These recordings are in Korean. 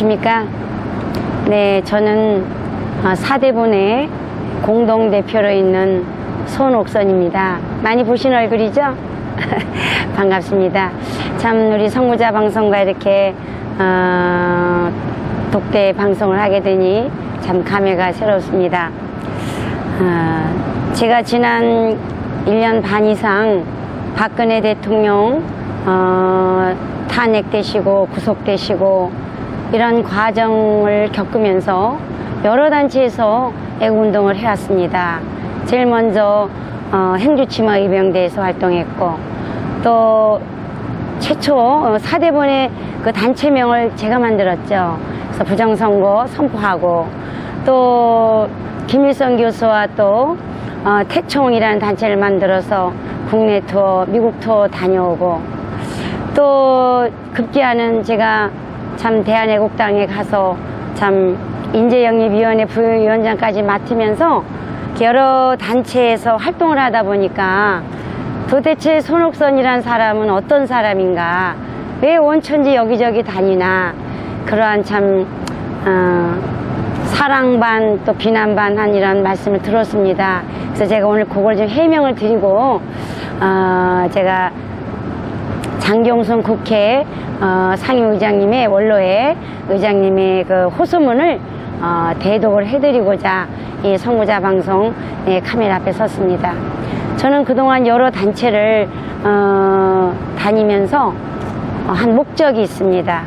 안녕하십니까. 네, 저는 사대본의 공동대표로 있는 손옥선입니다. 많이 보신 얼굴이죠? 반갑습니다. 참 우리 성무자 방송과 이렇게 독대 방송을 하게 되니 참 감회가 새롭습니다. 제가 지난 1년 반 이상 박근혜 대통령 탄핵되시고 구속되시고 이런 과정을 겪으면서 여러 단체에서 애국운동을 해왔습니다. 제일 먼저 행주치마의병대에서 활동했고, 또 최초 사대본의 그 단체명을 제가 만들었죠. 그래서 부정선거 선포하고, 또 김일성 교수와 또 태총이라는 단체를 만들어서 국내 투어, 미국 투어 다녀오고, 또 급기야는 제가 참 대한애국당에 가서 참 인재영입위원회 부위원장까지 맡으면서 여러 단체에서 활동을 하다 보니까 도대체 손옥선이란 사람은 어떤 사람인가, 왜 온천지 여기저기 다니나, 그러한 참 사랑 반 또 비난 반 한 이런 말씀을 들었습니다. 그래서 제가 오늘 그걸 좀 해명을 드리고, 제가 장경순 국회 상임의장님의 원로의 의장님의 그 호소문을 대독을 해드리고자 이 성무자 방송 카메라 앞에 섰습니다. 저는 그동안 여러 단체를 다니면서 한 목적이 있습니다.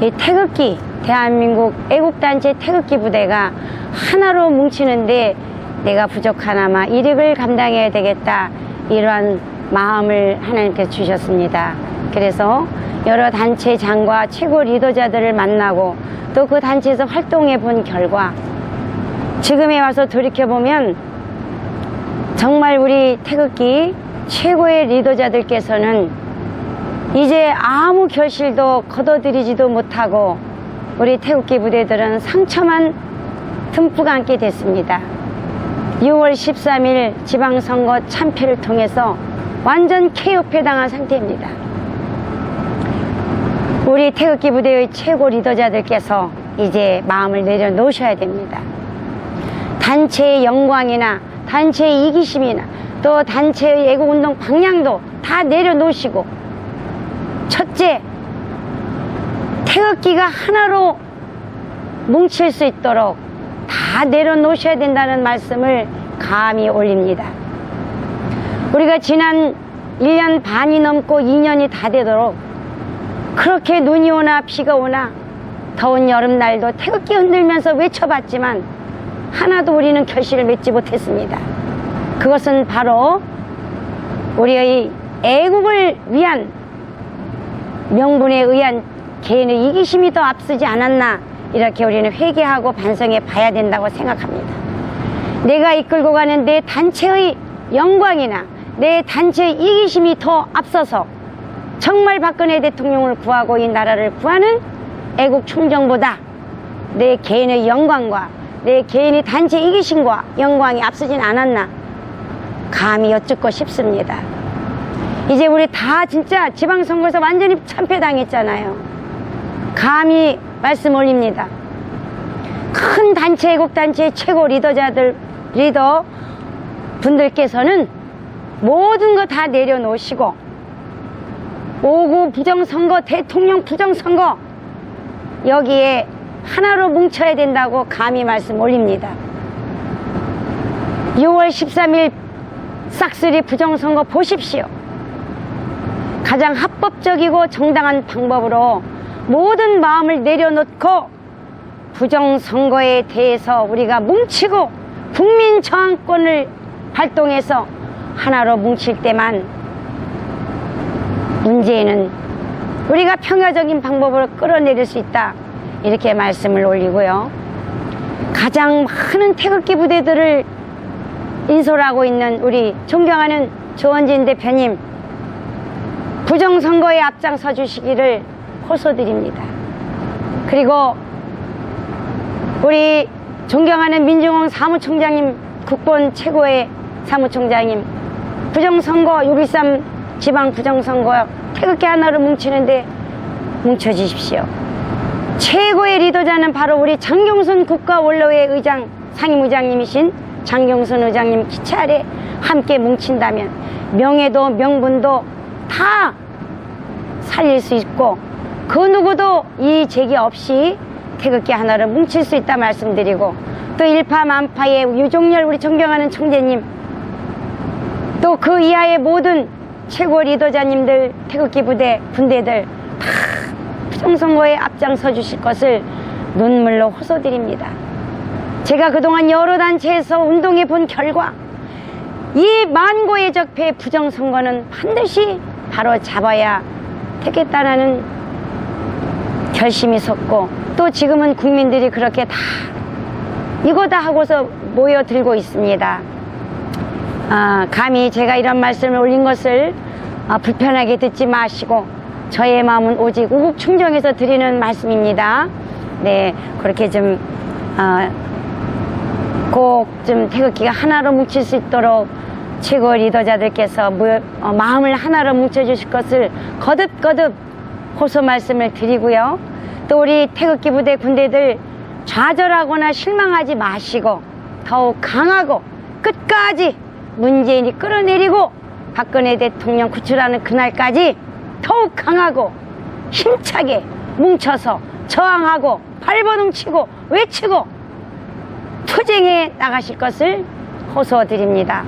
이 태극기, 대한민국 애국단체 태극기 부대가 하나로 뭉치는데 내가 부족하나마 일익을 감당해야 되겠다, 이러한 마음을 하나님께서 주셨습니다. 그래서 여러 단체장과 최고 리더자들을 만나고 또 그 단체에서 활동해 본 결과 지금에 와서 돌이켜보면 정말 우리 태극기 최고의 리더자들께서는 이제 아무 결실도 거둬들이지도 못하고 우리 태극기 부대들은 상처만 듬뿍 안게 됐습니다. 6월 13일 지방선거 참패를 통해서 완전 KO패 당한 상태입니다. 우리 태극기 부대의 최고 리더자들께서 이제 마음을 내려놓으셔야 됩니다. 단체의 영광이나 단체의 이기심이나 또 단체의 애국운동 방향도 다 내려놓으시고, 첫째, 태극기가 하나로 뭉칠 수 있도록 다 내려놓으셔야 된다는 말씀을 감히 올립니다. 우리가 지난 1년 반이 넘고 2년이 다 되도록 그렇게 눈이 오나 비가 오나 더운 여름날도 태극기 흔들면서 외쳐봤지만 하나도 우리는 결실을 맺지 못했습니다. 그것은 바로 우리의 애국을 위한 명분에 의한 개인의 이기심이 더 앞서지 않았나, 이렇게 우리는 회개하고 반성해 봐야 된다고 생각합니다. 내가 이끌고 가는 내 단체의 영광이나 내 단체의 이기심이 더 앞서서 정말 박근혜 대통령을 구하고 이 나라를 구하는 애국 충정보다 내 개인의 영광과 내 개인의 단체 이기심과 영광이 앞서진 않았나 감히 여쭙고 싶습니다. 이제 우리 다 진짜 지방선거에서 완전히 참패당했잖아요. 감히 말씀 올립니다. 큰 단체, 애국단체의 최고 리더자들, 리더 분들께서는 모든 거 다 내려놓으시고 5.9 부정선거, 대통령 부정선거, 여기에 하나로 뭉쳐야 된다고 감히 말씀 올립니다. 6월 13일 싹쓸이 부정선거 보십시오. 가장 합법적이고 정당한 방법으로 모든 마음을 내려놓고 부정선거에 대해서 우리가 뭉치고 국민저항권을 발동해서 하나로 뭉칠 때만 문제는 우리가 평화적인 방법으로 끌어내릴 수 있다, 이렇게 말씀을 올리고요. 가장 많은 태극기 부대들을 인솔하고 있는 우리 존경하는 조원진 대표님, 부정선거에 앞장서 주시기를 호소드립니다. 그리고 우리 존경하는 민중홍 사무총장님, 국본 최고의 사무총장님, 부정선거 6.13 지방 부정선거 태극기 하나로 뭉치는데 뭉쳐주십시오. 최고의 리더자는 바로 우리 장경선 국가원로회 의장, 상임의장님이신 장경선 의장님 기차 아래 함께 뭉친다면 명예도 명분도 다 살릴 수 있고 그 누구도 이 제기 없이 태극기 하나로 뭉칠 수 있다 말씀드리고, 또 일파만파의 유종열 우리 존경하는 총재님, 또 그 이하의 모든 최고 리더자님들, 태극기 부대 군대들 다 부정선거에 앞장서 주실 것을 눈물로 호소드립니다. 제가 그동안 여러 단체에서 운동해 본 결과 이 만고의 적폐 부정선거는 반드시 바로 잡아야 되겠다라는 결심이 섰고, 또 지금은 국민들이 그렇게 다 이거다 하고서 모여들고 있습니다. 감히 제가 이런 말씀을 올린 것을 불편하게 듣지 마시고, 저의 마음은 오직 우국 충정에서 드리는 말씀입니다. 네, 그렇게 좀 꼭 좀 태극기가 하나로 뭉칠 수 있도록 최고 리더자들께서 마음을 하나로 뭉쳐주실 것을 거듭거듭 호소 말씀을 드리고요. 또 우리 태극기 부대 군대들 좌절하거나 실망하지 마시고 더욱 강하고 끝까지 문재인이 끌어내리고 박근혜 대통령 구출하는 그날까지 더욱 강하고 힘차게 뭉쳐서 저항하고 발버둥치고 외치고 투쟁해 나가실 것을 호소드립니다.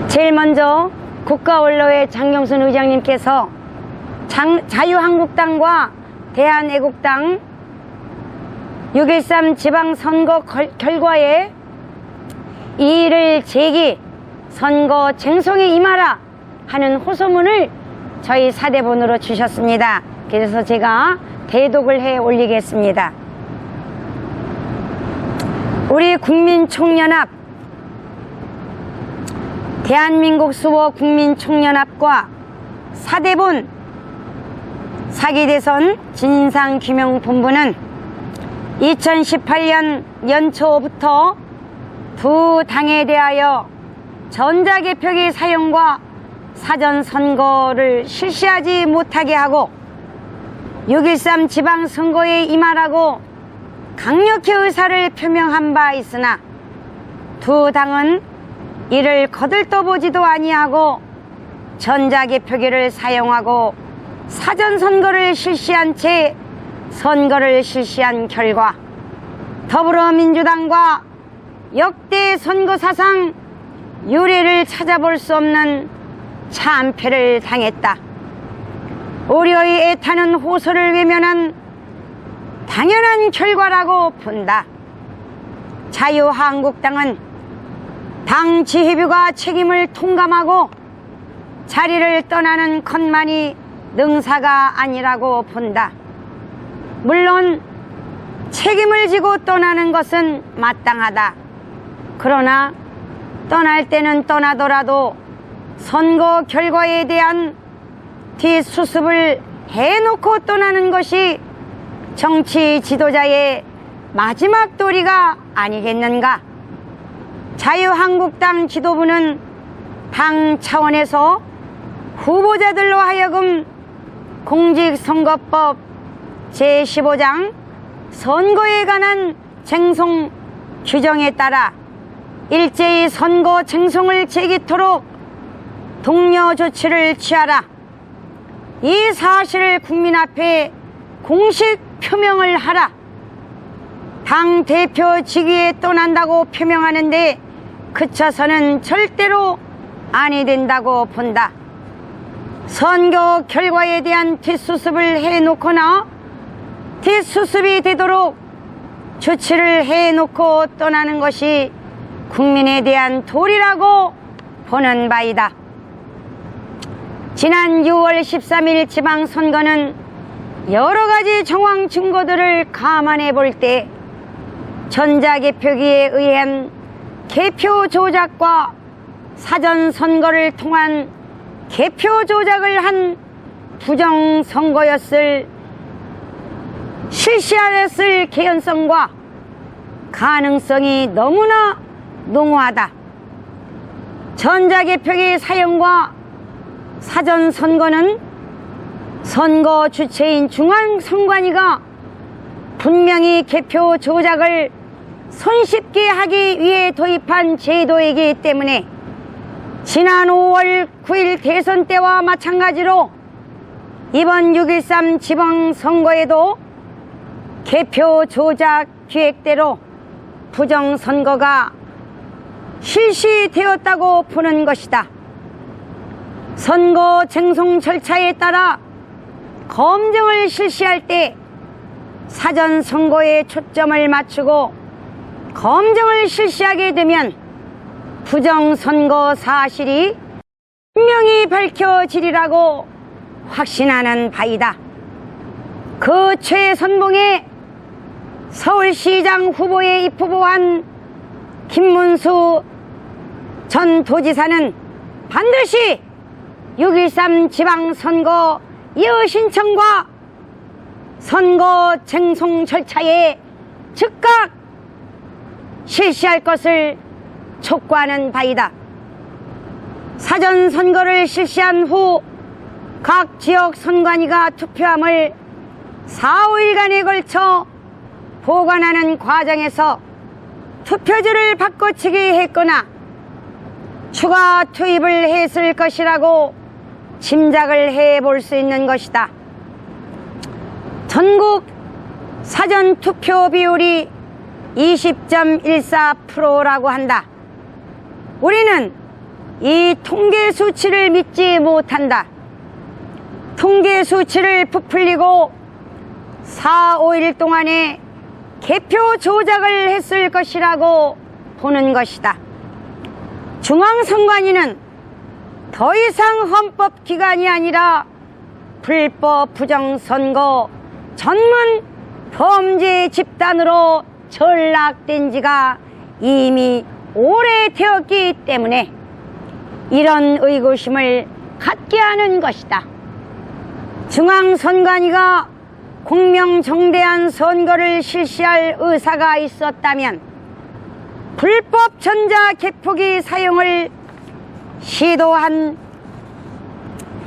제일 먼저 국가원로회 장경선 의장님께서 자유한국당과 대한애국당 6.13 지방선거 결과에 이의를 제기, 선거 쟁송에 임하라 하는 호소문을 저희 사대본으로 주셨습니다. 그래서 제가 대독을 해 올리겠습니다. 우리 국민총연합, 대한민국 수호 국민총연합과 사대본 사기대선 진상규명본부는 2018년 연초부터 두 당에 대하여 전자개표기 사용과 사전선거를 실시하지 못하게 하고 6.13 지방선거에 임하라고 강력히 의사를 표명한 바 있으나 두 당은 이를 거들떠보지도 아니하고 전자개표기를 사용하고 사전선거를 실시한 채 선거를 실시한 결과 더불어민주당과 역대 선거사상 유례를 찾아볼 수 없는 참패를 당했다. 우려의 애타는 호소를 외면한 당연한 결과라고 본다. 자유한국당은 당 지휘부가 책임을 통감하고 자리를 떠나는 것만이 능사가 아니라고 본다. 물론 책임을 지고 떠나는 것은 마땅하다. 그러나 떠날 때는 떠나더라도 선거 결과에 대한 뒷수습을 해놓고 떠나는 것이 정치 지도자의 마지막 도리가 아니겠는가. 자유한국당 지도부는 당 차원에서 후보자들로 하여금 공직선거법 제15장 선거에 관한 쟁송 규정에 따라 일제히 선거 쟁송을 제기토록 독려 조치를 취하라. 이 사실을 국민 앞에 공식 표명을 하라. 당 대표 직위에 떠난다고 표명하는데 그쳐서는 절대로 아니 된다고 본다. 선거 결과에 대한 뒷수습을 해놓거나 뒷수습이 되도록 조치를 해놓고 떠나는 것이 국민에 대한 도리라고 보는 바이다. 지난 6월 13일 지방선거는 여러가지 정황 증거들을 감안해 볼 때 전자개표기에 의한 개표 조작과 사전선거를 통한 개표 조작을 한 부정선거였을 실시하였을 개연성과 가능성이 너무나 농후하다. 전자개표기 사용과 사전선거는 선거 주체인 중앙선관위가 분명히 개표 조작을 손쉽게 하기 위해 도입한 제도이기 때문에 지난 5월 9일 대선 때와 마찬가지로 이번 6.13 지방선거에도 개표 조작 기획대로 부정선거가 실시되었다고 보는 것이다. 선거 쟁송 절차에 따라 검증을 실시할 때 사전 선거에 초점을 맞추고 검증을 실시하게 되면 부정선거 사실이 분명히 밝혀지리라고 확신하는 바이다. 그 최선봉의 서울시장 후보에 입후보한 김문수 전 도지사는 반드시 6.13 지방선거 이의신청과 선거 쟁송 절차에 즉각 실시할 것을 촉구하는 바이다. 사전선거를 실시한 후 각 지역 선관위가 투표함을 4, 5일간에 걸쳐 보관하는 과정에서 투표지를 바꿔치기 했거나 추가 투입을 했을 것이라고 짐작을 해볼 수 있는 것이다. 전국 사전투표 비율이 20.14%라고 한다. 우리는 이 통계 수치를 믿지 못한다. 통계 수치를 부풀리고 4, 5일 동안에 개표 조작을 했을 것이라고 보는 것이다. 중앙선관위는 더 이상 헌법기관이 아니라 불법 부정선거 전문 범죄 집단으로 전락된 지가 이미 오래되었기 때문에 이런 의구심을 갖게 하는 것이다. 중앙선관위가 공명정대한 선거를 실시할 의사가 있었다면 불법 전자개표기 사용을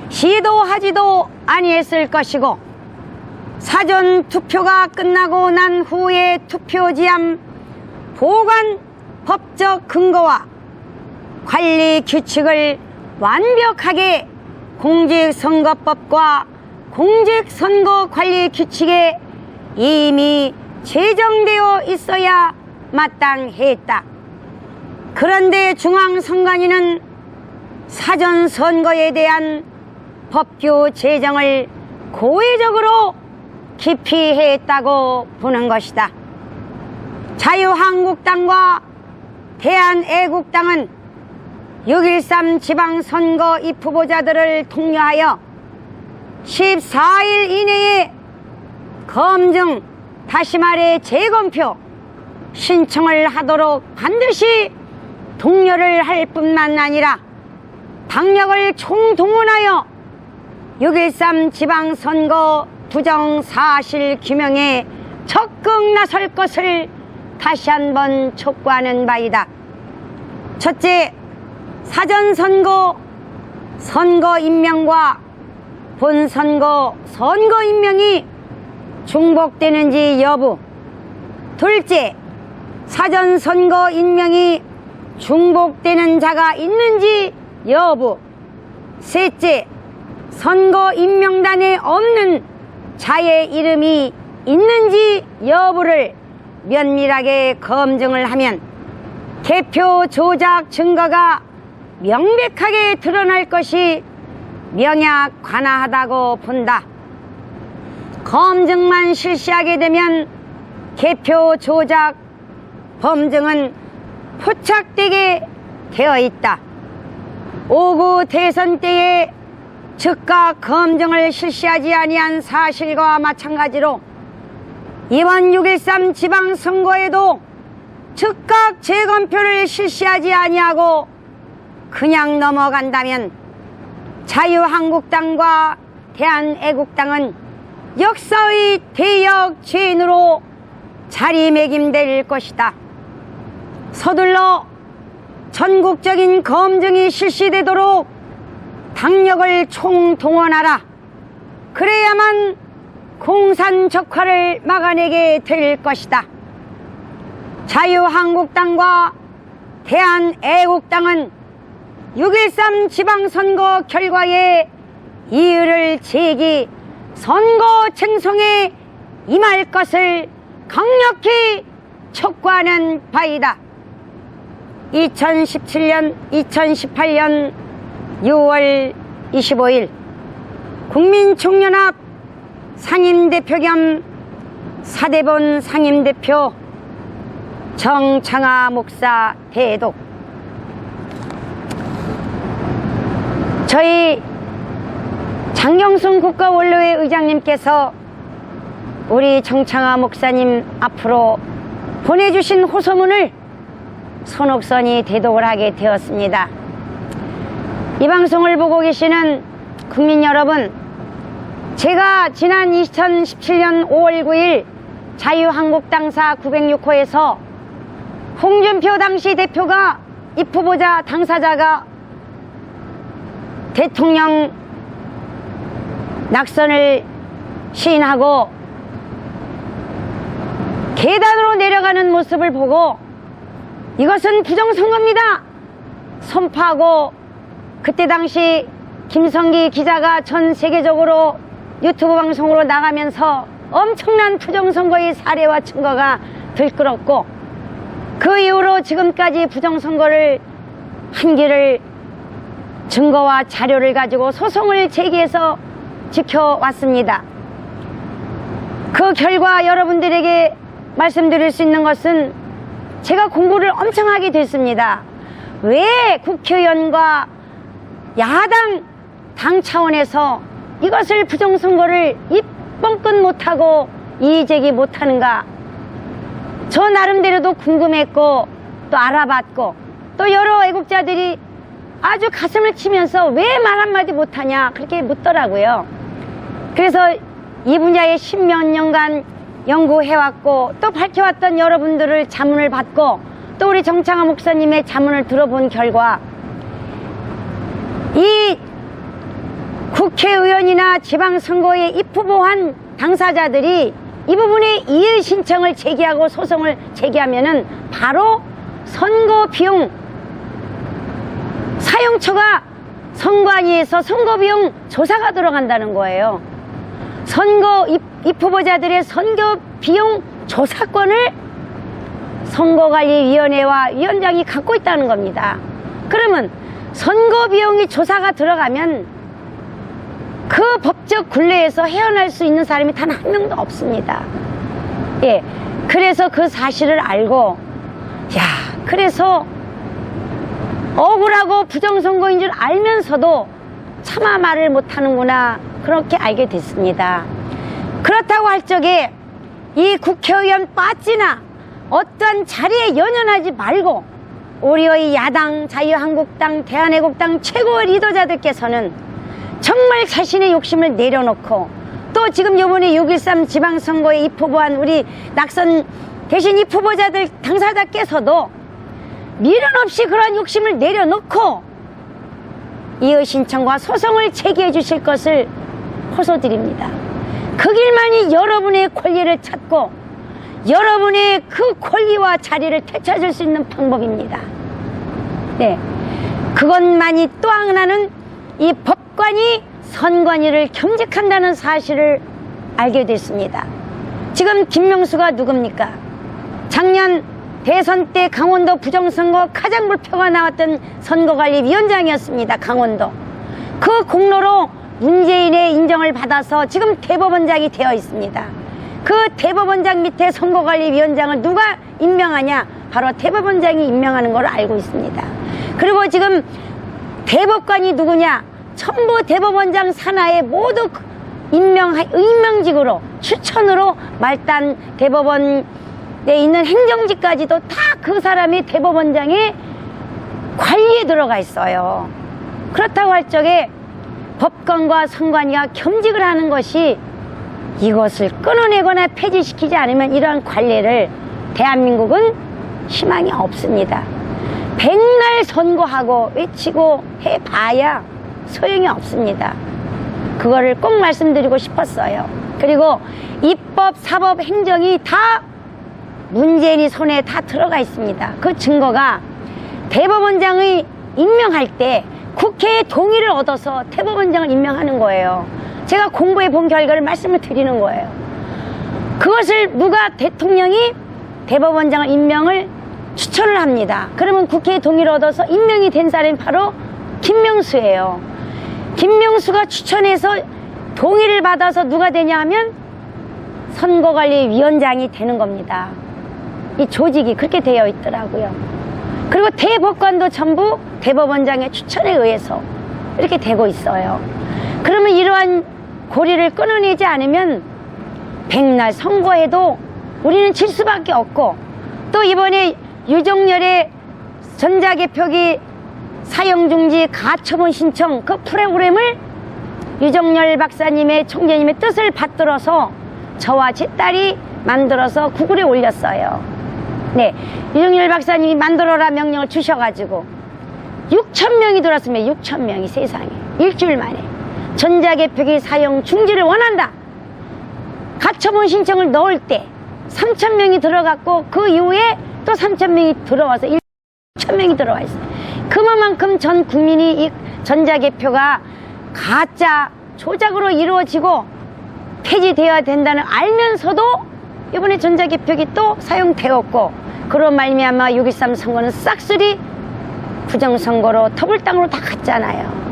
시도하지도 아니했을 것이고 사전투표가 끝나고 난 후에 투표지함 보관 법적 근거와 관리 규칙을 완벽하게 공직선거법과 공직선거관리 규칙에 이미 제정되어 있어야 마땅했다. 그런데 중앙선관위는 사전선거에 대한 법규 제정을 고의적으로 기피했다고 보는 것이다. 자유한국당과 대한애국당은 6.13 지방선거 입후보자들을 독려하여 14일 이내에 검증, 다시 말해 재검표 신청을 하도록 반드시 독려를 할 뿐만 아니라 당력을 총동원하여 6.13 지방선거 부정사실 규명에 적극 나설 것을 다시 한번 촉구하는 바이다. 첫째, 사전선거 선거 임명과 본선거 선거 임명이 중복되는지 여부. 둘째, 사전선거 임명이 중복되는 자가 있는지 여부. 셋째, 선거 임명단에 없는 자의 이름이 있는지 여부를 면밀하게 검증을 하면 개표 조작 증거가 명백하게 드러날 것이 명약관하다고 본다. 검증만 실시하게 되면 개표 조작 범증은 포착되게 되어 있다. 5구 대선 때에 즉각 검증을 실시하지 아니한 사실과 마찬가지로 이번 6.13 지방선거에도 즉각 재검표를 실시하지 아니하고 그냥 넘어간다면 자유한국당과 대한애국당은 역사의 대역 죄인으로 자리매김될 것이다. 서둘러 전국적인 검증이 실시되도록 당력을 총동원하라. 그래야만 공산적화를 막아내게 될 것이다. 자유한국당과 대한애국당은 6.13 지방선거 결과에 이의를 제기, 선거 쟁송에 임할 것을 강력히 촉구하는 바이다. 2017년, 2018년 6월 25일 국민총연합 상임대표 겸 사대본 상임대표 정창하 목사 대독. 저희 장경순 국가원로회 의장님께서 우리 정창하 목사님 앞으로 보내주신 호소문을 손옥선이 대독을 하게 되었습니다. 이 방송을 보고 계시는 국민 여러분, 제가 지난 2017년 5월 9일 자유한국당사 906호에서 홍준표 당시 대표가 입후보자 당사자가 대통령 낙선을 시인하고 계단으로 내려가는 모습을 보고 이것은 부정선거입니다 선포하고, 그때 당시 김성기 기자가 전 세계적으로 유튜브 방송으로 나가면서 엄청난 부정선거의 사례와 증거가 들끓었고, 그 이후로 지금까지 부정선거를 한기를 증거와 자료를 가지고 소송을 제기해서 지켜왔습니다. 그 결과 여러분들에게 말씀드릴 수 있는 것은 제가 공부를 엄청 하게 됐습니다. 왜 국회의원과 야당 당 차원에서 이것을 부정선거를 입번끝 못하고 이의제기 못하는가. 저 나름대로도 궁금했고 또 알아봤고, 또 여러 애국자들이 아주 가슴을 치면서 왜 말 한마디 못하냐 그렇게 묻더라고요. 그래서 이 분야에 10몇 년간 연구해왔고 또 밝혀왔던 여러분들을 자문을 받고 또 우리 정창하 목사님의 자문을 들어본 결과, 이 국회의원이나 지방선거에 입후보한 당사자들이 이 부분에 이의 신청을 제기하고 소송을 제기하면은 바로 선거 비용 사용처가 선관위에서 선거 비용 조사가 들어간다는 거예요. 선거 입후보자들의 선거 비용 조사권을 선거관리위원회와 위원장이 갖고 있다는 겁니다. 그러면 선거 비용이 조사가 들어가면 그 법적 굴레에서 헤어날 수 있는 사람이 단 한 명도 없습니다. 예, 그래서 그 사실을 알고, 그래서 억울하고 부정선거인 줄 알면서도 차마 말을 못하는구나, 그렇게 알게 됐습니다. 그렇다고 할 적에 이 국회의원 빠지나 어떠한 자리에 연연하지 말고 우리의 야당, 자유한국당, 대한애국당 최고 리더자들께서는 정말 자신의 욕심을 내려놓고, 또 지금 요번에 6.13 지방선거에 입후보한 우리 낙선 대신 입후보자들 당사자께서도 미련 없이 그런 욕심을 내려놓고 이의 신청과 소송을 제기해 주실 것을 호소드립니다. 그 길만이 여러분의 권리를 찾고 여러분의 그 권리와 자리를 되찾을 수 있는 방법입니다. 네, 그것만이 또 하나는 이 법관이 선관위를 겸직한다는 사실을 알게 됐습니다. 지금 김명수가 누굽니까? 작년 대선 때 강원도 부정선거 가장 불표가 나왔던 선거관리위원장이었습니다. 강원도. 그 공로로 문재인의 인정을 받아서 지금 대법원장이 되어 있습니다. 그 대법원장 밑에 선거관리위원장을 누가 임명하냐? 바로 대법원장이 임명하는 걸 알고 있습니다. 그리고 지금 대법관이 누구냐? 전부 대법원장 산하에 모두 임명직으로 추천으로 말단 대법원에 있는 행정직까지도 다 그 사람이 대법원장의 관리에 들어가 있어요. 그렇다고 할 적에 법관과 선관위가 겸직을 하는 것이, 이것을 끊어내거나 폐지시키지 않으면 이러한 관례를 대한민국은 희망이 없습니다. 백날 선고하고 외치고 해봐야 소용이 없습니다. 그거를 꼭 말씀드리고 싶었어요. 그리고 입법, 사법, 행정이 다 문재인이 손에 다 들어가 있습니다. 그 증거가 대법원장의 임명할 때 국회의 동의를 얻어서 대법원장을 임명하는 거예요. 제가 공부해 본 결과를 말씀을 드리는 거예요. 그것을 누가 대통령이 대법원장을 임명을 추천을 합니다. 그러면 국회의 동의를 얻어서 임명이 된 사람이 바로 김명수예요. 김명수가 추천해서 동의를 받아서 누가 되냐 하면 선거관리위원장이 되는 겁니다. 이 조직이 그렇게 되어 있더라고요. 그리고 대법관도 전부 대법원장의 추천에 의해서 이렇게 되고 있어요. 그러면 이러한 고리를 끊어내지 않으면 백날 선거에도 우리는 질 수밖에 없고, 또 이번에 유정열의 전자개표기 사용중지 가처분 신청 그 프로그램을 유정열 박사님의 총재님의 뜻을 받들어서 저와 제 딸이 만들어서 구글에 올렸어요. 네, 유정열 박사님이 만들어라 명령을 주셔가지고 6,000명이 들어왔습니다. 6,000명이 세상에 일주일 만에 전자개표기 사용 중지를 원한다. 가처분 신청을 넣을 때 3,000명이 들어갔고 그 이후에 또 3,000명이 들어와서 1,000명이 들어와 있어요. 그만큼 전 국민이 이 전자개표가 가짜 조작으로 이루어지고 폐지되어야 된다는 알면서도 이번에 전자개표기 또 사용되었고, 그런 말미암아 6.13 선거는 싹쓸이 부정선거로 터불땅으로 다 갔잖아요.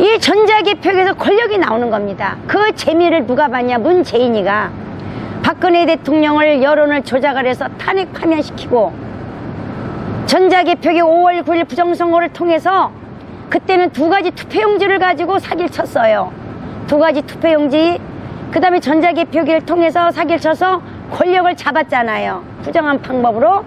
이 전자개표기에서 권력이 나오는 겁니다. 그 재미를 누가 봤냐? 문재인이가 박근혜 대통령을 여론을 조작을 해서 탄핵 파면시키고, 전자개표기 5월 9일 부정선거를 통해서 그때는 2가지 투표용지를 가지고 사기를 쳤어요. 2가지 투표용지, 그 다음에 전자개표기를 통해서 사기를 쳐서 권력을 잡았잖아요. 부정한 방법으로.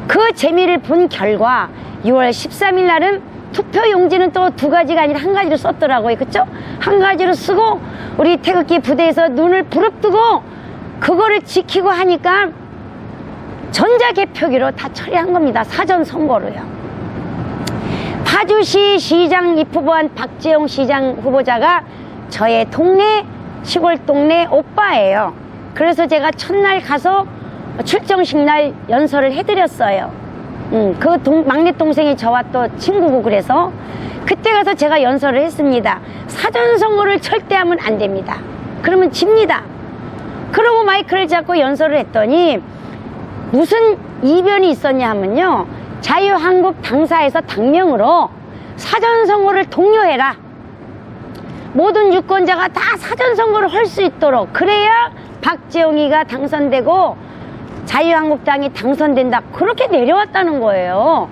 그 재미를 본 결과 6월 13일 날은 투표용지는 또 2가지가 아니라 1가지로 썼더라고요. 그쵸? 1가지로 쓰고 우리 태극기 부대에서 눈을 부릅뜨고 그거를 지키고 하니까 전자개표기로 다 처리한 겁니다. 사전선거로요. 파주시 시장 입후보한 박재홍 시장 후보자가 저의 동네, 시골 동네 오빠예요. 그래서 제가 첫날 가서 출정식 날 연설을 해드렸어요. 막내 동생이 저와 또 친구고, 그래서 그때 가서 제가 연설을 했습니다. 사전선거를 절대 하면 안 됩니다. 그러면 집니다. 그러고 마이크를 잡고 연설을 했더니 무슨 이변이 있었냐 하면요, 자유한국 당사에서 당명으로 사전선거를 독려해라. 모든 유권자가 다 사전선거를 할 수 있도록, 그래야 박재홍이가 당선되고 자유한국당이 당선된다. 그렇게 내려왔다는 거예요.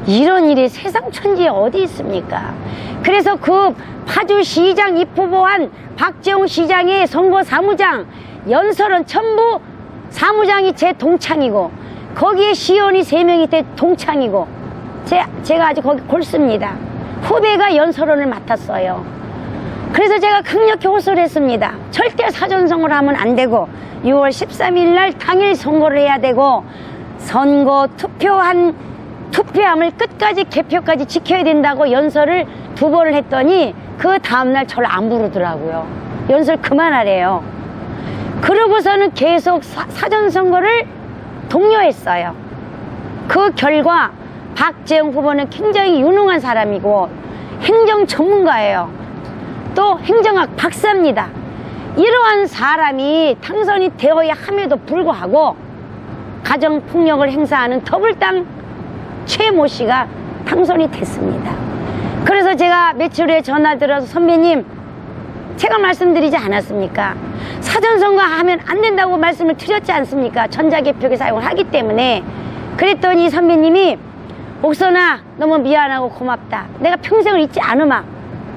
이런 일이 세상 천지에 어디 있습니까? 그래서 그 파주시장 입후보한 박재홍 시장의 선거 사무장 연설은 전부 사무장이 제 동창이고, 거기에 시의원이 3명이 제 동창이고, 제가 아주 거기 골습니다. 후배가 연설원을 맡았어요. 그래서 제가 강력히 호소를 했습니다. 절대 사전선거를 하면 안 되고 6월 13일 날 당일 선거를 해야 되고, 선거 투표함을 끝까지 개표까지 지켜야 된다고 연설을 2번을 했더니 그 다음날 저를 안 부르더라고요. 연설 그만하래요. 그러고서는 계속 사전선거를 독려했어요. 그 결과 박재홍 후보는 굉장히 유능한 사람이고 행정 전문가예요. 또 행정학 박사입니다. 이러한 사람이 당선이 되어야 함에도 불구하고 가정폭력을 행사하는 더블당 최모 씨가 당선이 됐습니다. 그래서 제가 며칠 후에 전화 들어서, 선배님, 제가 말씀드리지 않았습니까? 사전선거 하면 안 된다고 말씀을 드렸지 않습니까? 전자개표기 사용을 하기 때문에. 그랬더니 선배님이, 옥선아, 너무 미안하고 고맙다. 내가 평생을 잊지 않으마.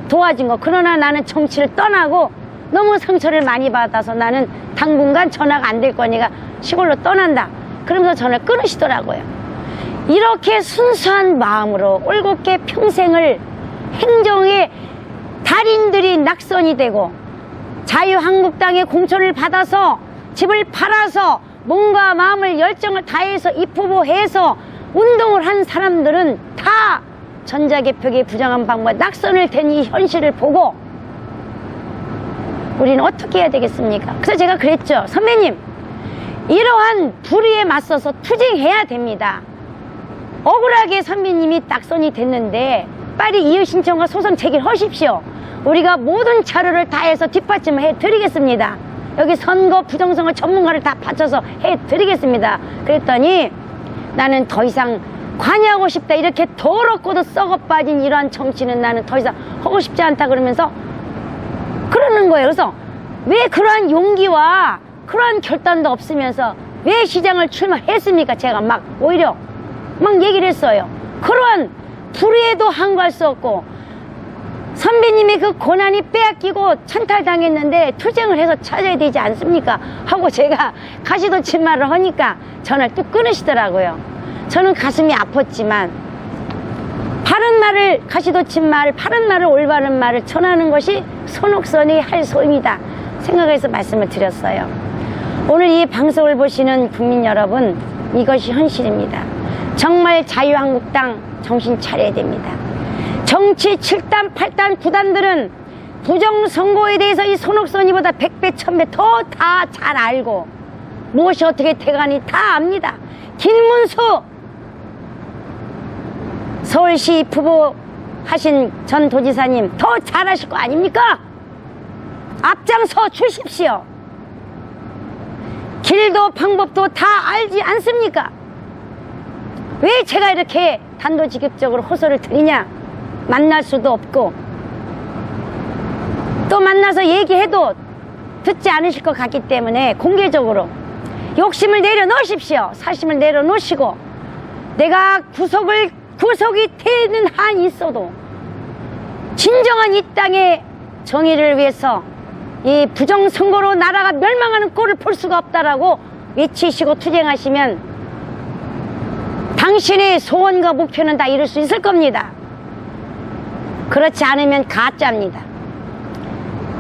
도와준 거. 그러나 나는 정치를 떠나고 너무 상처를 많이 받아서 나는 당분간 전화가 안 될 거니까 시골로 떠난다. 그러면서 전화를 끊으시더라고요. 이렇게 순수한 마음으로 올곧게 평생을 행정의 달인들이 낙선이 되고 자유한국당의 공천을 받아서 집을 팔아서 몸과 마음을 열정을 다해서 입후보해서 운동을 한 사람들은 다 전자개표기의 부정한 방법 낙선을 된 이 현실을 보고 우리는 어떻게 해야 되겠습니까? 그래서 제가 그랬죠. 선배님, 이러한 불의에 맞서서 투쟁해야 됩니다. 억울하게 선배님이 딱선이 됐는데 빨리 이의 신청과 소송 제기하십시오. 우리가 모든 자료를 다 해서 뒷받침을 해드리겠습니다. 여기 선거 부정선거 전문가를 다 받쳐서 해드리겠습니다. 그랬더니 나는 더 이상 관여하고 싶다, 이렇게 더럽고도 썩어 빠진 이러한 정치는 나는 더 이상 하고 싶지 않다 그러면서 그러는 거예요. 그래서 왜 그러한 용기와 그러한 결단도 없으면서 왜 시장을 출마했습니까? 제가 막 오히려 막 얘기를 했어요. 그러한 불의에도 항거할 수 없고 선배님의 그 고난이 빼앗기고 찬탈당했는데 투쟁을 해서 찾아야 되지 않습니까? 하고 제가 가시도친말을 하니까 전화를 뚝 끊으시더라고요. 저는 가슴이 아팠지만 바른 말을, 가시도친말, 바른 말을, 올바른 말을 전하는 것이 손옥선이 할 소임이다 생각해서 말씀을 드렸어요. 오늘 이 방송을 보시는 국민 여러분, 이것이 현실입니다. 정말 자유한국당 정신 차려야 됩니다. 정치 7단, 8단, 9단들은 부정선거에 대해서 이 손옥선이보다 100배, 1000배 더 다 잘 알고 무엇이 어떻게 돼가니 다 압니다. 김문수 서울시 부부 하신 전 도지사님 더 잘하실 거 아닙니까? 앞장서 주십시오. 길도 방법도 다 알지 않습니까? 왜 제가 이렇게 단도직입적으로 호소를 드리냐? 만날 수도 없고 또 만나서 얘기해도 듣지 않으실 것 같기 때문에 공개적으로 욕심을 내려놓으십시오. 사심을 내려놓으시고 내가 구속이 되는 한이 있어도 진정한 이 땅의 정의를 위해서 이 부정선거로 나라가 멸망하는 꼴을 볼 수가 없다라고 외치시고 투쟁하시면 당신의 소원과 목표는 다 이룰 수 있을 겁니다. 그렇지 않으면 가짜입니다.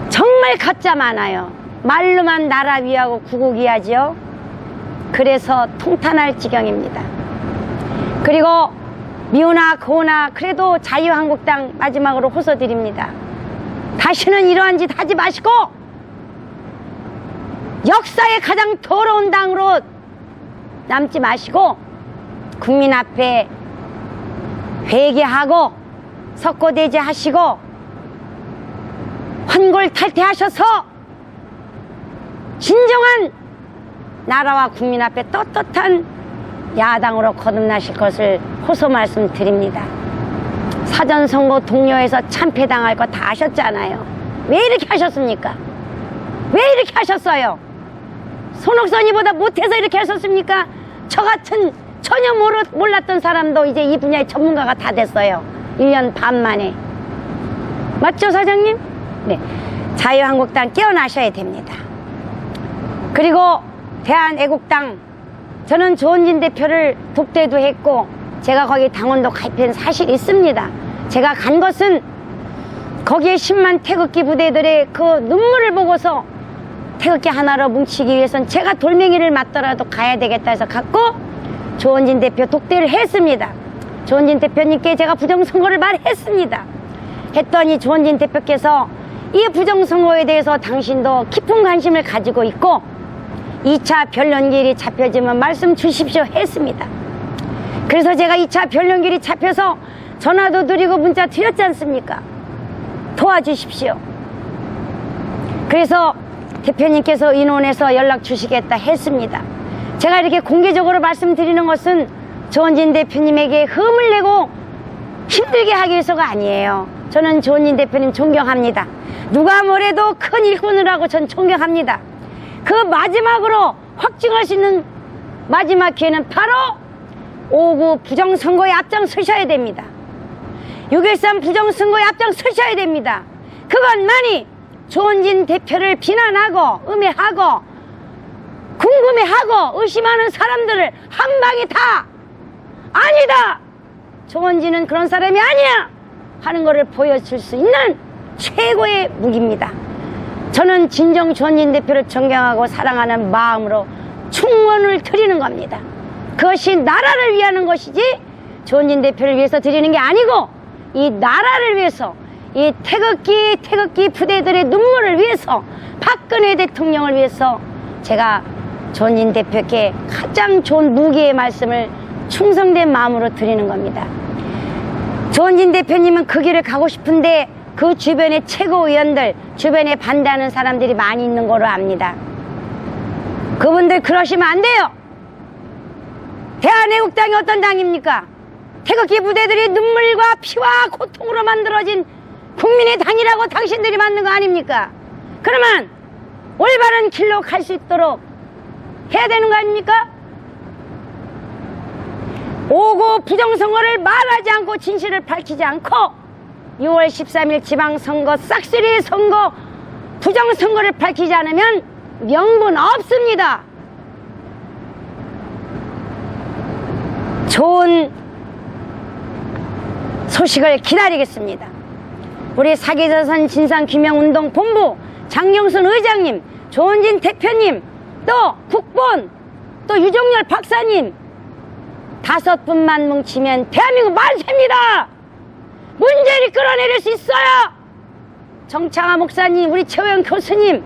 정말 가짜 많아요. 말로만 나라 위하고 구국 위하지요. 그래서 통탄할 지경입니다. 그리고 미우나 고우나 그래도 자유한국당 마지막으로 호소드립니다. 다시는 이러한 짓 하지 마시고 역사의 가장 더러운 당으로 남지 마시고 국민 앞에 회개하고 석고대죄 하시고 환골탈퇴하셔서 진정한 나라와 국민 앞에 떳떳한 야당으로 거듭나실 것을 호소 말씀드립니다. 사전선거 동료에서 참패당할 거 다 아셨잖아요. 왜 이렇게 하셨습니까? 왜 이렇게 하셨어요? 손옥선이보다 못해서 이렇게 하셨습니까? 저 같은 전혀 몰랐던 사람도 이제 이 분야의 전문가가 다 됐어요. 1년 반 만에. 맞죠, 사장님? 네. 자유한국당 깨어나셔야 됩니다. 그리고 대한애국당, 저는 조원진 대표를 독대도 했고 제가 거기 당원도 가입한 사실이 있습니다. 제가 간 것은 거기에 10만 태극기 부대들의 그 눈물을 보고서 태극기 하나로 뭉치기 위해서는 제가 돌멩이를 맞더라도 가야 되겠다 해서 갔고 조원진 대표 독대를 했습니다. 조원진 대표님께 제가 부정선거를 말했습니다. 했더니 조원진 대표께서 이 부정선거에 대해서 당신도 깊은 관심을 가지고 있고 2차 변론기일이 잡혀지면 말씀 주십시오 했습니다. 그래서 제가 2차 변론기일이 잡혀서 전화도 드리고 문자 드렸지 않습니까? 도와주십시오. 그래서 대표님께서 의논해서 연락 주시겠다 했습니다. 제가 이렇게 공개적으로 말씀드리는 것은 조원진 대표님에게 흠을 내고 힘들게 하기 위해서가 아니에요. 저는 조원진 대표님 존경합니다. 누가 뭐래도 큰 일꾼을 하고 전 존경합니다. 그 마지막으로 확증할 수 있는 마지막 기회는 바로 5.9 부정선거에 앞장서셔야 됩니다. 6.13 부정선거에 앞장서셔야 됩니다. 그것만이 조원진 대표를 비난하고 음해하고 궁금해하고 의심하는 사람들을 한 방에 다 아니다, 조원진은 그런 사람이 아니야 하는 것을 보여줄 수 있는 최고의 무기입니다. 저는 진정 조원진 대표를 존경하고 사랑하는 마음으로 충원을 드리는 겁니다. 그것이 나라를 위하는 것이지 조원진 대표를 위해서 드리는 게 아니고 이 나라를 위해서, 이 태극기 부대들의 눈물을 위해서, 박근혜 대통령을 위해서 제가 조원진 대표께 가장 좋은 무기의 말씀을 충성된 마음으로 드리는 겁니다. 조원진 대표님은 그 길을 가고 싶은데 그 주변에 최고위원들, 주변에 반대하는 사람들이 많이 있는 거로 압니다. 그분들 그러시면 안 돼요. 대한애국당이 어떤 당입니까? 태극기 부대들이 눈물과 피와 고통으로 만들어진 국민의 당이라고 당신들이 만든 거 아닙니까? 그러면 올바른 길로 갈 수 있도록 해야 되는 거 아닙니까? 오고 부정선거를 말하지 않고 진실을 밝히지 않고 6월 13일 지방선거 싹쓸이 선거 부정선거를 밝히지 않으면 명분 없습니다. 좋은 소식을 기다리겠습니다. 우리 사기자산 진상규명운동본부 장경순 의장님, 조원진 대표님, 또 국본, 또 유종열 박사님 5분만 뭉치면 대한민국 만세입니다. 문제를 끌어내릴 수 있어요. 정창하 목사님, 우리 최호영 교수님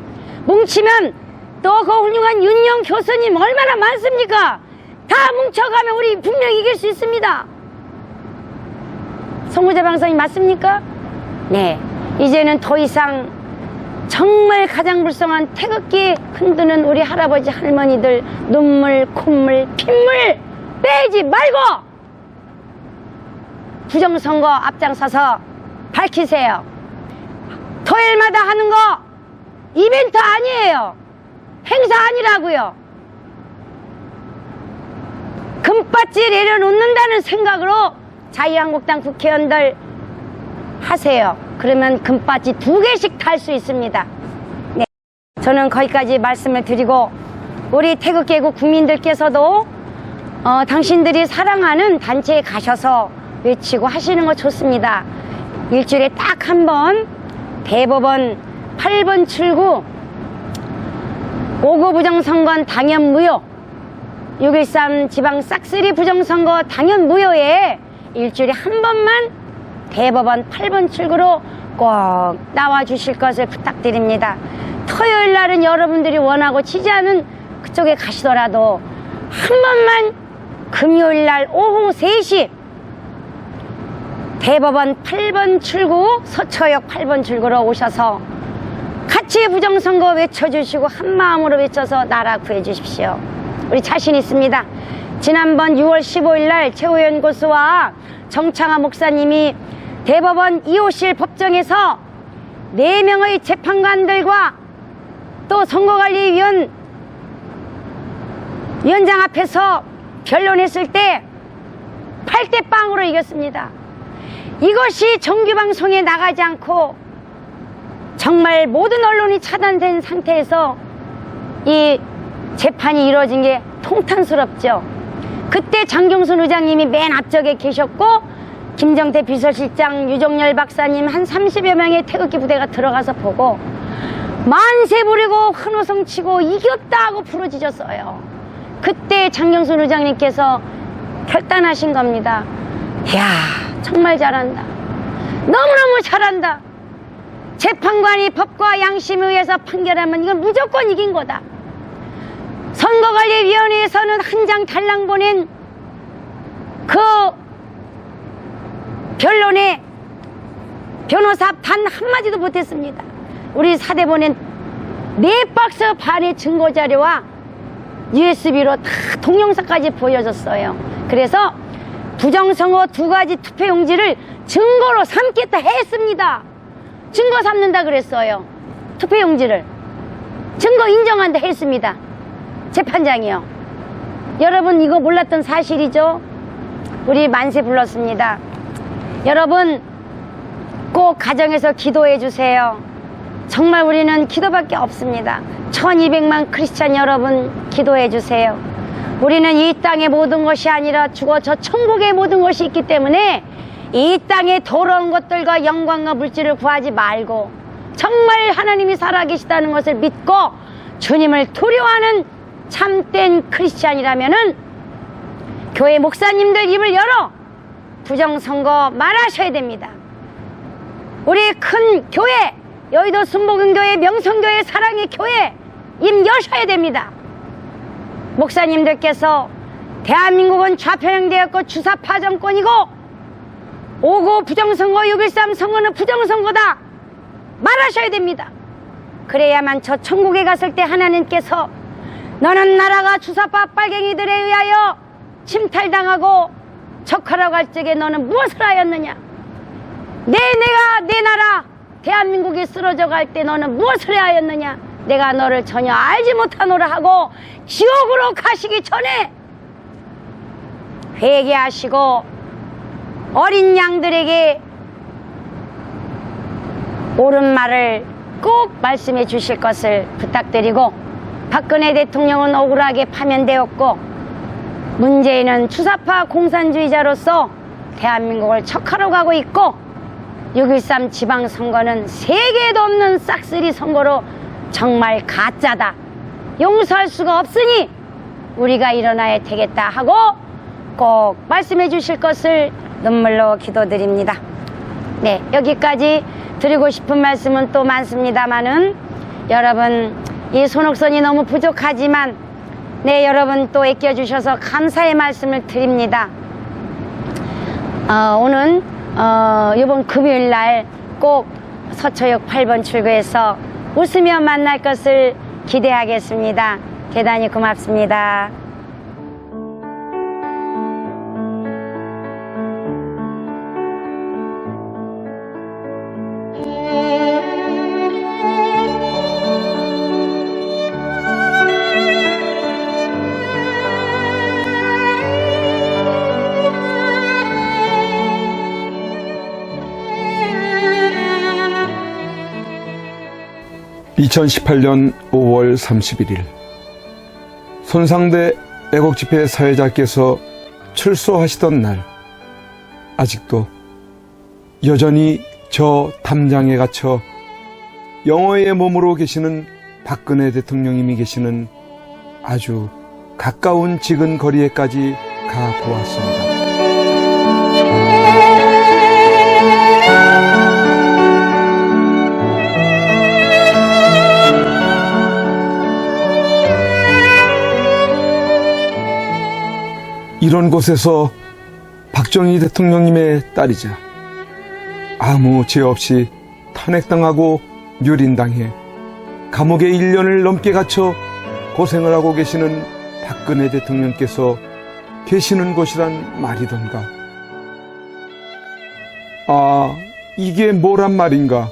뭉치면 또 그 훌륭한 윤영 교수님 얼마나 많습니까? 다 뭉쳐가면 우리 분명히 이길 수 있습니다. 송구자 방송이 맞습니까? 네, 이제는 더 이상 정말 가장 불쌍한 태극기 흔드는 우리 할아버지 할머니들 눈물, 콧물, 핏물 빼지 말고 부정선거 앞장서서 밝히세요. 토요일마다 하는 거 이벤트 아니에요. 행사 아니라고요. 금바지 내려놓는다는 생각으로 자유한국당 국회의원들 하세요. 그러면 금바지 2개씩 달 수 있습니다. 네. 저는 거기까지 말씀을 드리고, 우리 태극기애국 국민들께서도 당신들이 사랑하는 단체에 가셔서 외치고 하시는 거 좋습니다. 일주일에 딱 한 번 대법원 8번 출구 5구 부정선거 당연 무효, 6.13 지방 싹쓸이 부정선거 당연 무효에 일주일에 한 번만 대법원 8번 출구로 꼭 나와 주실 것을 부탁드립니다. 토요일 날은 여러분들이 원하고 지지하는 그쪽에 가시더라도 한 번만 금요일 날 오후 3시 대법원 8번 출구, 서초역 8번 출구로 오셔서 같이 부정선거 외쳐주시고 한마음으로 외쳐서 나라 구해주십시오. 우리 자신 있습니다. 지난번 6월 15일 날 최호연 교수와 정창하 목사님이 대법원 2호실 법정에서 4명의 재판관들과 또 선거관리위원장 앞에서 변론했을 때 8대0으로 이겼습니다. 이것이 정규방송에 나가지 않고 정말 모든 언론이 차단된 상태에서 이 재판이 이루어진 게 통탄스럽죠. 그때 장경순 의장님이 맨 앞쪽에 계셨고 김정태 비서실장, 유종열 박사님 한 30여 명의 태극기 부대가 들어가서 보고 만세 부리고 환호성 치고 이겼다 하고 부르짖었어요. 그때 장경순 의장님께서 결단하신 겁니다. 이야, 정말 잘한다. 너무너무 잘한다. 재판관이 법과 양심에 의해서 판결하면 이건 무조건 이긴 거다. 선거관리위원회에서는 한 장 달랑 보낸 그 변론에 변호사 단 한마디도 못했습니다. 우리 사대 보낸 4박스 반의 증거자료와 USB로 다 동영상까지 보여줬어요. 그래서 부정선거 2가지 투표용지를 증거로 삼겠다 했습니다. 증거 삼는다 그랬어요. 투표용지를 증거 인정한다 했습니다. 재판장이요. 여러분 이거 몰랐던 사실이죠? 우리 만세 불렀습니다. 여러분 꼭 가정에서 기도해 주세요. 정말 우리는 기도밖에 없습니다. 1200만 크리스찬 여러분 기도해 주세요. 우리는 이 땅의 모든 것이 아니라 죽어 저 천국의 모든 것이 있기 때문에 이 땅의 더러운 것들과 영광과 물질을 구하지 말고 정말 하나님이 살아계시다는 것을 믿고 주님을 두려워하는 참된 크리스찬이라면은 교회 목사님들 입을 열어 부정선거 말하셔야 됩니다. 우리 큰 교회, 여의도 순복음교회, 명성교회, 사랑의 교회 입 여셔야 됩니다. 목사님들께서 대한민국은 좌편향되었고 주사파 정권이고 5.9 부정선거, 6.13 선거는 부정선거다 말하셔야 됩니다. 그래야만 저 천국에 갔을 때 하나님께서 너는 나라가 주사파 빨갱이들에 의하여 침탈당하고 적하라고 할 적에 너는 무엇을 하였느냐, 내가 내 나라 대한민국이 쓰러져 갈 때 너는 무엇을 하였느냐, 내가 너를 전혀 알지 못하노라 하고 지옥으로 가시기 전에 회개하시고 어린 양들에게 옳은 말을 꼭 말씀해 주실 것을 부탁드리고, 박근혜 대통령은 억울하게 파면되었고 문재인은 주사파 공산주의자로서 대한민국을 척하러 가고 있고 6.13 지방선거는 세계에도 없는 싹쓸이 선거로 정말 가짜다, 용서할 수가 없으니 우리가 일어나야 되겠다 하고 꼭 말씀해 주실 것을 눈물로 기도드립니다. 네, 여기까지 드리고 싶은 말씀은 또 많습니다만은 여러분 이 손옥선이 너무 부족하지만 네, 여러분 또 아껴주셔서 감사의 말씀을 드립니다. 오늘 이번 금요일날 꼭 서초역 8번 출구에서 웃으며 만날 것을 기대하겠습니다. 대단히 고맙습니다. (2018년 5월 31일) 손상대 애국집회 사회자께서 출소하시던 날, 아직도 여전히 저 담장에 갇혀 영어의 몸으로 계시는 박근혜 대통령님이 계시는 아주 가까운 지근 거리에까지 가보았습니다. 이런 곳에서 박정희 대통령님의 딸이자 아무 죄 없이 탄핵당하고 유린당해 감옥에 1년을 넘게 갇혀 고생을 하고 계시는 박근혜 대통령께서 계시는 곳이란 말이던가. 아, 이게 뭐란 말인가?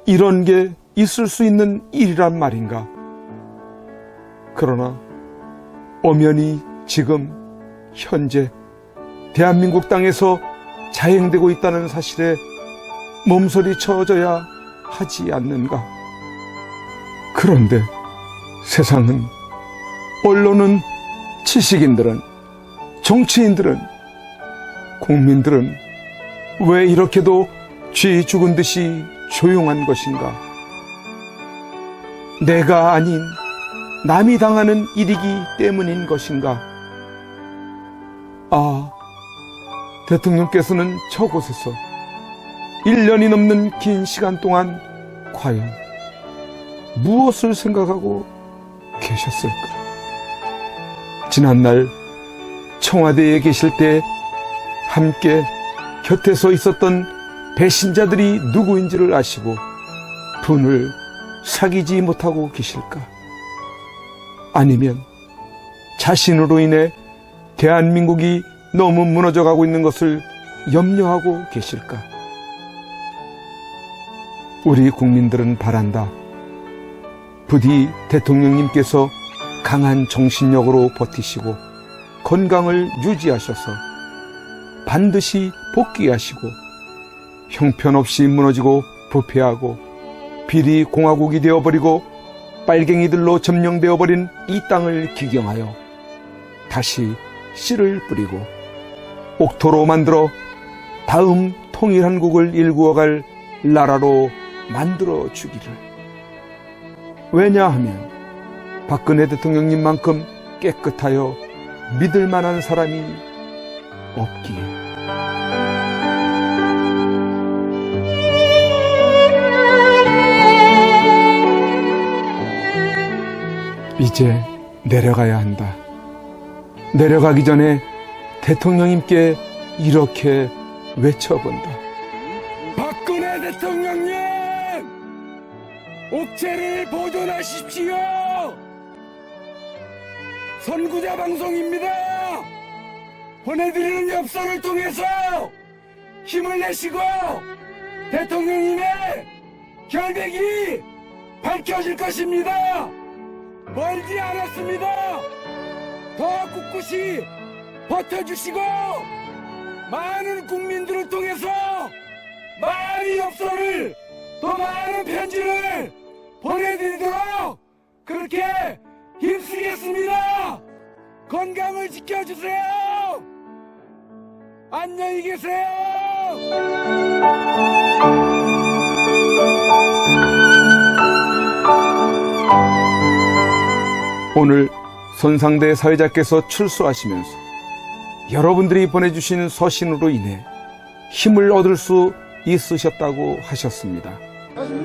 이런 게 있을 수 있는 일이란 말인가? 그러나 엄연히 지금 현재 대한민국 땅에서 자행되고 있다는 사실에 몸서리 쳐져야 하지 않는가? 그런데 세상은, 언론은, 지식인들은, 정치인들은, 국민들은 왜 이렇게도 쥐 죽은 듯이 조용한 것인가? 내가 아닌 남이 당하는 일이기 때문인 것인가? 아, 대통령께서는 저곳에서 1년이 넘는 긴 시간 동안 과연 무엇을 생각하고 계셨을까? 지난날 청와대에 계실 때 함께 곁에 서 있었던 배신자들이 누구인지를 아시고 분을 사귀지 못하고 계실까? 아니면 자신으로 인해 대한민국이 너무 무너져가고 있는 것을 염려하고 계실까? 우리 국민들은 바란다. 부디 대통령님께서 강한 정신력으로 버티시고 건강을 유지하셔서 반드시 복귀하시고 형편없이 무너지고 부패하고 비리 공화국이 되어버리고 빨갱이들로 점령되어버린 이 땅을 기경하여 다시 씨를 뿌리고 옥토로 만들어 다음 통일한국을 일구어갈 나라로 만들어 주기를. 왜냐하면 박근혜 대통령님만큼 깨끗하여 믿을 만한 사람이 없기에. 이제 내려가야 한다. 내려가기 전에 대통령님께 이렇게 외쳐본다. 박근혜 대통령님! 옥체를 보존하십시오! 선구자 방송입니다! 보내드리는 엽서를 통해서 힘을 내시고 대통령님의 결백이 밝혀질 것입니다. 멀지 않았습니다. 더 꿋꿋이 버텨주시고 많은 국민들을 통해서 많은 엽서를 더 많은 편지를 보내드리도록 그렇게 힘쓰겠습니다. 건강을 지켜주세요. 안녕히 계세요. 오늘 손상대 사회자께서 출소하시면서 여러분들이 보내주신 서신으로 인해 힘을 얻을 수 있으셨다고 하셨습니다.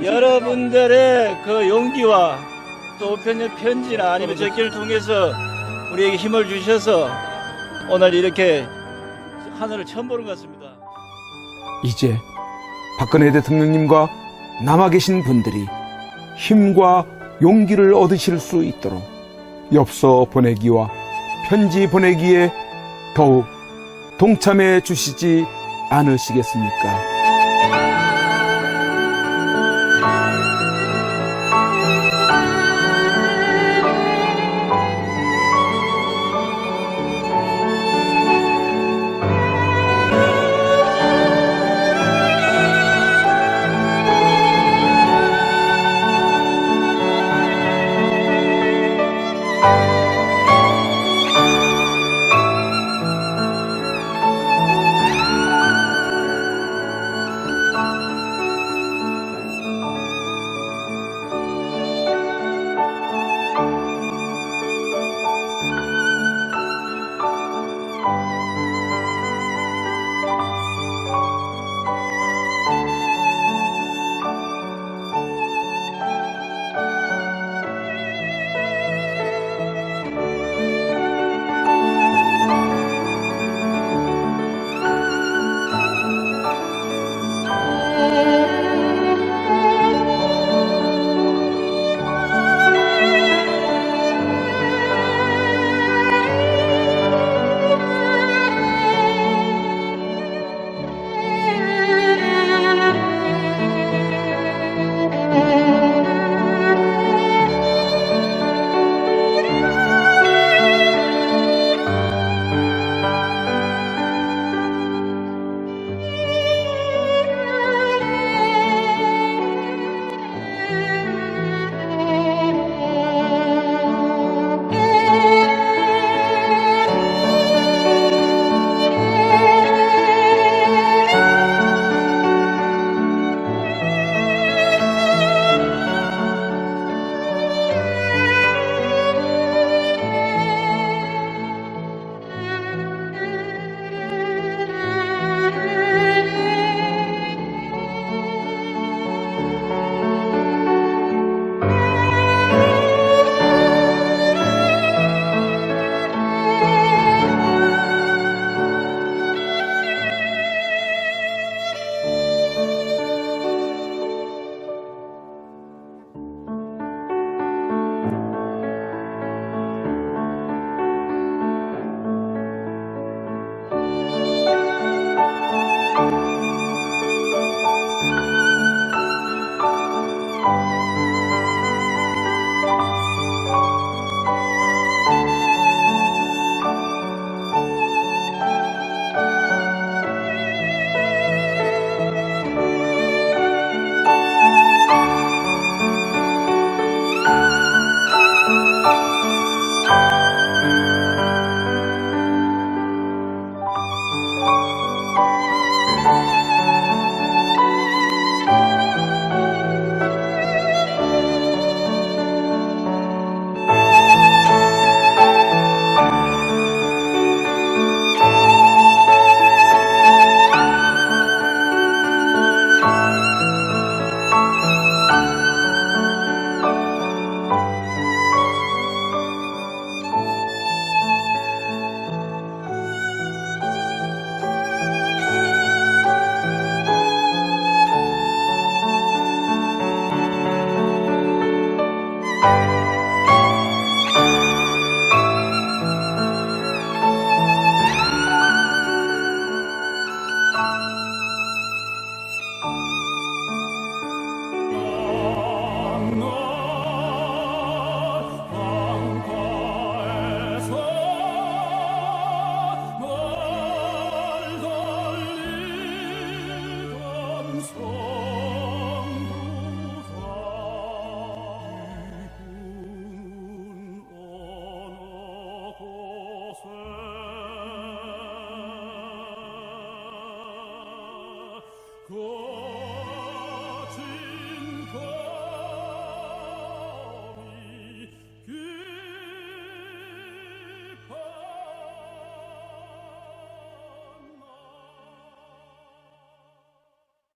여러분들의 그 용기와 또 우편의 편지나 아니면 적기를 통해서 우리에게 힘을 주셔서 오늘 이렇게 하늘을 처음 보는 것 같습니다. 이제 박근혜 대통령님과 남아 계신 분들이 힘과 용기를 얻으실 수 있도록 엽서 보내기와 편지 보내기에 더욱 동참해 주시지 않으시겠습니까?